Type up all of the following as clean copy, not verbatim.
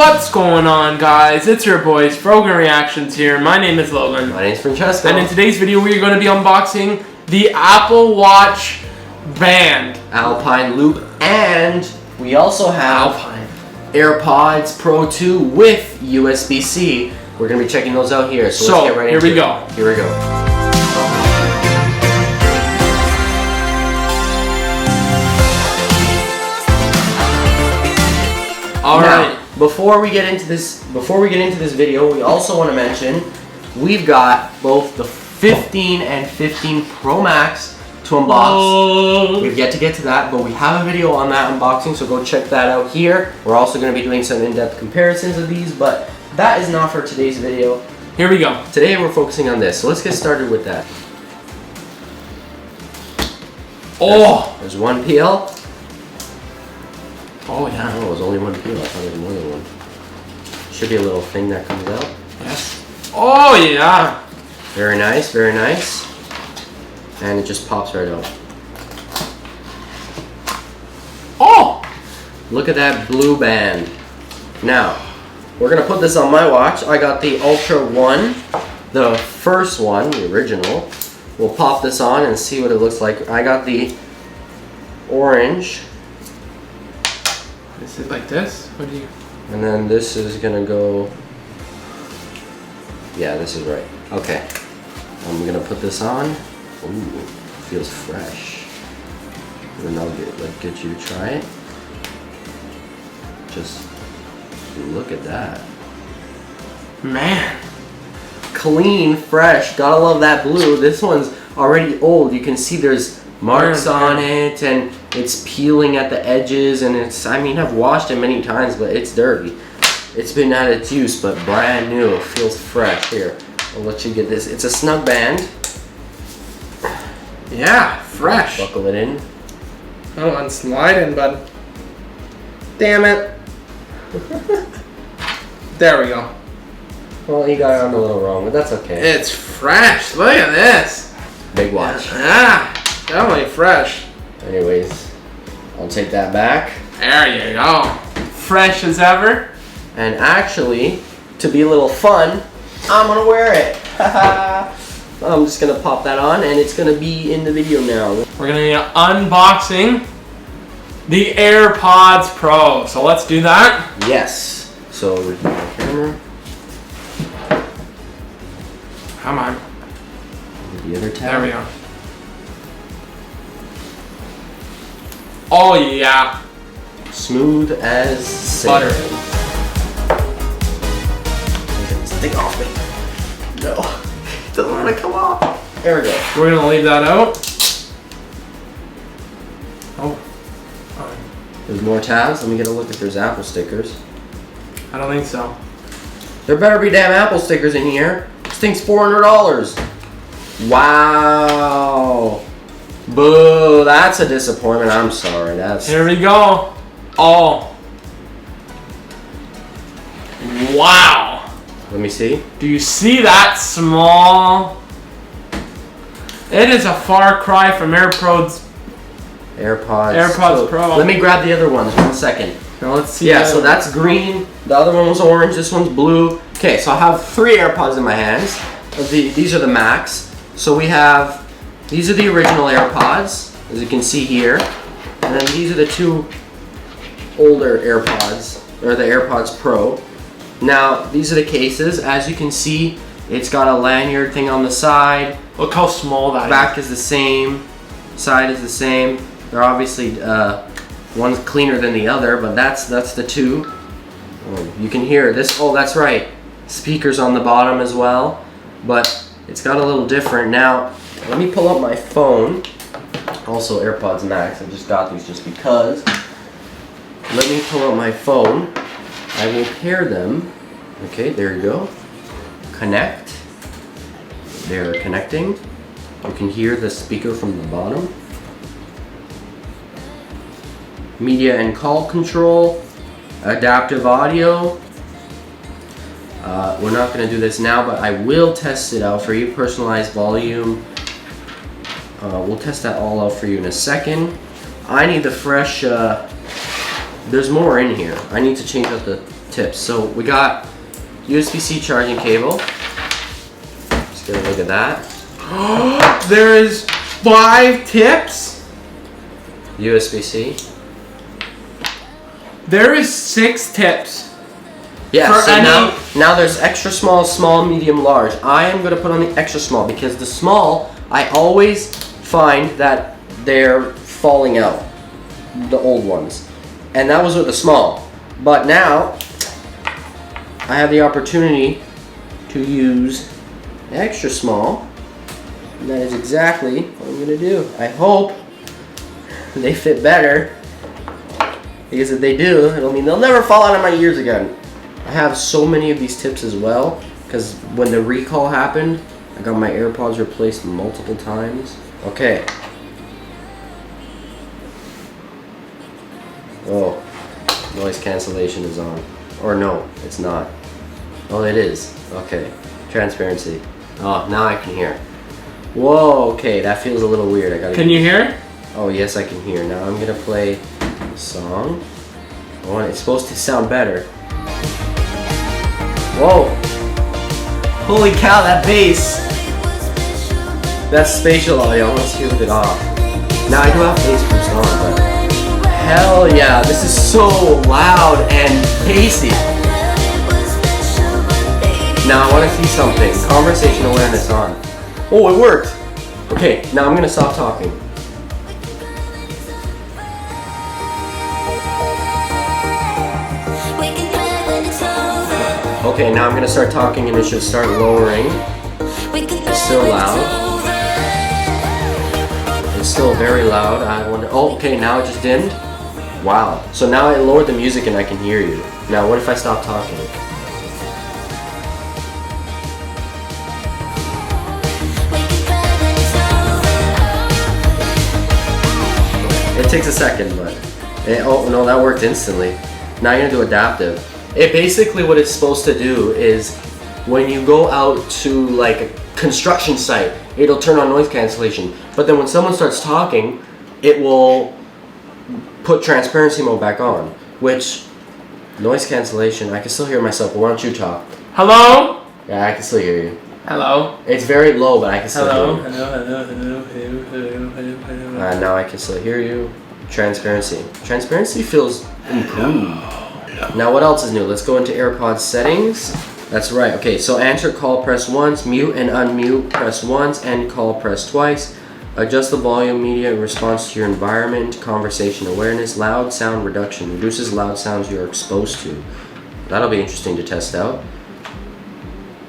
What's going on, guys? It's your boys, Frogan Reactions here. My name is Logan. My name's Francesco. And in today's video, we are going to be unboxing the Apple Watch Band. Alpine Loop, and we also have Alpine AirPods Pro 2 with USB-C. We're going to be checking those out here. So let's get right into it. Here we go. Alright. Before we get into this video, we also want to mention we've got both the 15 and 15 Pro Max to unbox. We've yet to get to that, but we have a video on that unboxing, so go check that out here. We're also going to be doing some in-depth comparisons of these, but that is not for today's video. Here we go. Today we're focusing on this, so let's get started with that. There's one peel. Oh yeah. Oh, it was only one peel. I thought there was more than one. Should be a little thing that comes out. Yes. Oh yeah. Very nice, very nice. And it just pops right out. Oh! Look at that blue band. Now, we're gonna put this on my watch. I got the Ultra 1, the first one, the original. We'll pop this on and see what it looks like. I got the orange. Is it like this? What do you... And then this is gonna go... Yeah, this is right. Okay. I'm gonna put this on. Ooh, feels fresh. And then I'll get you to try it. Just look at that. Man. Clean, fresh. Gotta love that blue. This one's already old. You can see there's marks on it, and it's peeling at the edges, and it's, I mean, I've washed it many times, but it's dirty. It's been at its use, but brand new. It feels fresh. Here, I'll let you get this. It's a snug band. Yeah, fresh. Buckle it in. Oh, I'm sliding, bud. Damn it. There we go. Well, you got it on a little wrong, but that's okay. It's fresh. Look at this. Big watch. Ah, definitely fresh. Anyways, I'll take that back. There you go. Fresh as ever. And actually, to be a little fun, I'm gonna wear it. I'm just gonna pop that on, and it's gonna be in the video now. We're gonna be unboxing the AirPods Pro. So let's do that. Yes. So we put the camera. Come on. The other tab. There we go. Oh yeah. Smooth as butter. Get this thing off me. No. It doesn't want to come off. There we go. We're gonna leave that out. Oh. There's more tabs. Let me get a look if there's Apple stickers. I don't think so. There better be damn Apple stickers in here. This thing's $400. Wow. Boo, that's a disappointment. I'm sorry. Here we go. Oh. Wow. Let me see. Do you see that small? It is a far cry from AirPods Pro. Let me grab the other ones. 1 second. Now let's see. Yeah, so that's green. The other one was orange. This one's blue. Okay, so I have 3 AirPods in my hands. These are the Max. So we have, these are the original AirPods, as you can see here. And then these are the 2 older AirPods, or the AirPods Pro. Now, these are the cases. As you can see, it's got a lanyard thing on the side. Look how small that is. Back is the same. Side is the same. They're obviously, one's cleaner than the other, but that's the 2. Oh, you can hear this. Oh, that's right. speakers on the bottom as well, but it's got a little different. Now, let me pull up my phone. Also AirPods Max, I just got these just because. Let me pull up my phone. I will pair them. Okay, there you go. Connect. They're connecting. You can hear the speaker from the bottom. Media and call control. Adaptive audio. We're not going to do this now, but I will test it out for you. Personalized volume. We'll test that all out for you in a second. I need the fresh... there's more in here. I need to change out the tips. So we got USB-C charging cable. Just get a look at that. There is 5 tips. USB-C. There is 6 tips. Yeah, For so any- now there's extra small, small, medium, large. I am going to put on the extra small because the small, I always find that they're falling out, the old ones. And that was with the small. But now, I have the opportunity to use the extra small. And that is exactly what I'm going to do. I hope they fit better. Because if they do, it'll mean they'll never fall out of my ears again. I have so many of these tips as well, because when the recall happened, I got my AirPods replaced multiple times. Okay. Oh, noise cancellation is on. Or no, it's not. Oh, it is. Okay. Transparency. Oh, now I can hear. Whoa, okay, that feels a little weird. Can you hear? Oh, yes, I can hear. Now I'm gonna play a song. Oh, and it's supposed to sound better. Whoa! Holy cow, that bass! That's spatial audio. Let's hear it off. Now I do have bass boost on, but hell yeah, this is so loud and bassy. Now I want to see something. Conversation awareness on. Oh, it worked! Okay, now I'm gonna stop talking. Okay, now I'm gonna start talking and it should start lowering. It's still loud. It's still very loud. I wonder. Oh, okay, now it just dimmed. Wow. So now I lowered the music and I can hear you. Now, what if I stop talking? It takes a second, but oh no, that worked instantly. Now you're gonna do adaptive. It basically what it's supposed to do is when you go out to like a construction site, it'll turn on noise cancellation. But then when someone starts talking, it will put transparency mode back on, which noise cancellation, I can still hear myself, but why don't you talk? Hello? Yeah, I can still hear you. Hello? It's very low, but I can still Hello? hear you. Hello? Now I can still hear you. Transparency. Transparency feels improved. Now what else is new? Let's go into AirPods settings. That's right. Okay, so answer call, press once. Mute and unmute, press once. End call, press twice. Adjust the volume media in response to your environment. Conversation awareness. Loud sound reduction. Reduces loud sounds you are exposed to. That'll be interesting to test out.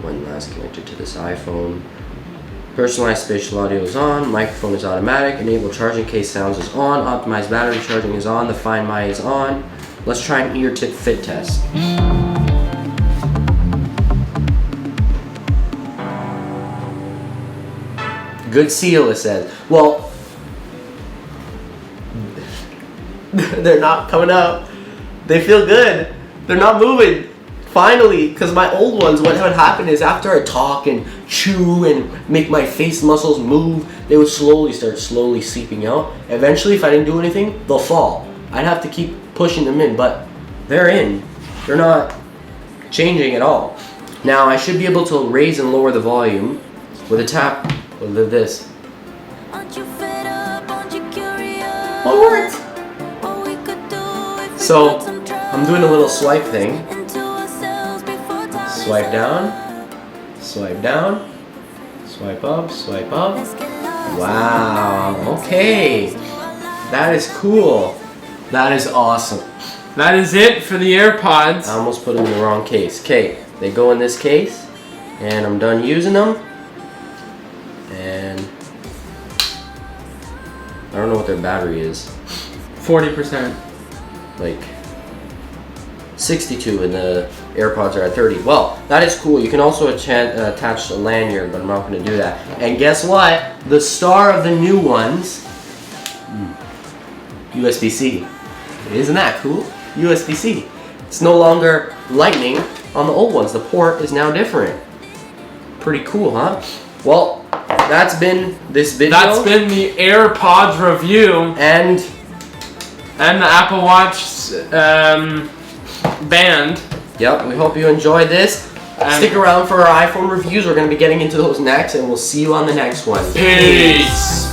When last connected to this iPhone. Personalized spatial audio is on. Microphone is automatic. Enable charging case sounds is on. Optimized battery charging is on. The Find My is on. Let's try an ear tip fit test. Good seal, it says. Well, they're not coming out. They feel good. They're not moving. Finally, because my old ones, what would happen is after I talk and chew and make my face muscles move, they would start slowly seeping out. Eventually, if I didn't do anything, they'll fall. I'd have to keep pushing them in, but they're in. They're not changing at all. Now, I should be able to raise and lower the volume with a tap with this. What worked? So, I'm doing a little swipe thing. Swipe down, swipe down, swipe up, swipe up. Wow, okay. That is cool. That is awesome. That is it for the AirPods. I almost put them in the wrong case. Okay, they go in this case, and I'm done using them. And I don't know what their battery is. 40%. Like 62, and the AirPods are at 30. Well, that is cool. You can also attach a lanyard, but I'm not going to do that. And guess what? The star of the new ones, USB-C. Isn't that cool? USB-C. It's no longer lightning on the old ones. The port is now different. Pretty cool, huh? Well, that's been this video. That's been the AirPods review and the Apple Watch band. Yep, we hope you enjoyed this. Stick around for our iPhone reviews. We're going to be getting into those next, and we'll see you on the next one. Peace.